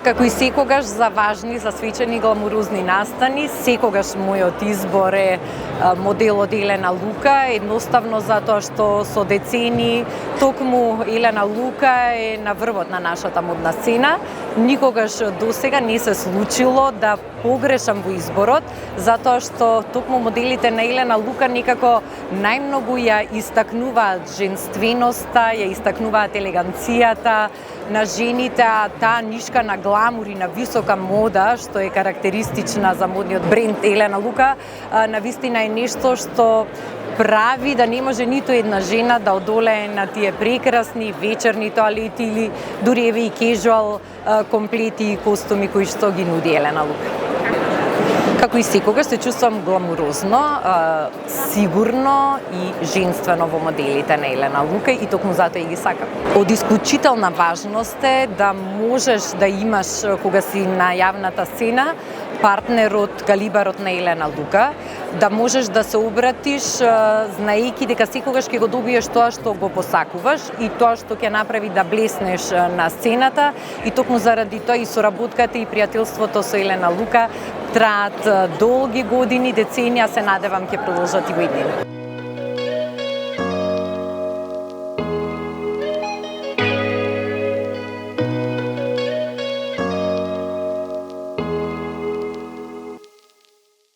Како и секогаш за важни, за свечени, гламурозни настани, секогаш мојот избор е моделот Елена Лука, едноставно затоа што со децени токму Елена Лука е на врвот на нашата модна сцена. Никогаш досега не се случило да погрешам во изборот, затоа што токму моделите на Елена Лука некако најмногу ја истакнуваат женственоста, ја истакнуваат елеганцијата на жените, таа нишка на гламур и на висока мода, што е карактеристична за модниот бренд Елена Лука, навистина е нешто што прави да не може ниту една жена да одолее на тие прекрасни вечерни тоалети или дури еве и кежуал комплети и костуми кои што ги нуди Елена Лука. Како и секогаш се чувствам гламурозно, сигурно и женствено во моделите на Елена Лука и токму затоа и ги сакам. Од исклучителна важност е да можеш да имаш, кога си на јавната сцена, партнер од калибарот на Елена Лука, да можеш да се обратиш знаејќи дека секогаш ќе го добиеш тоа што го посакуваш и тоа што ќе направи да блеснеш на сцената, и токму заради тоа и соработката и пријателството со Елена Лука траат долги години, деценија, се надевам ќе продолжат и во иднина.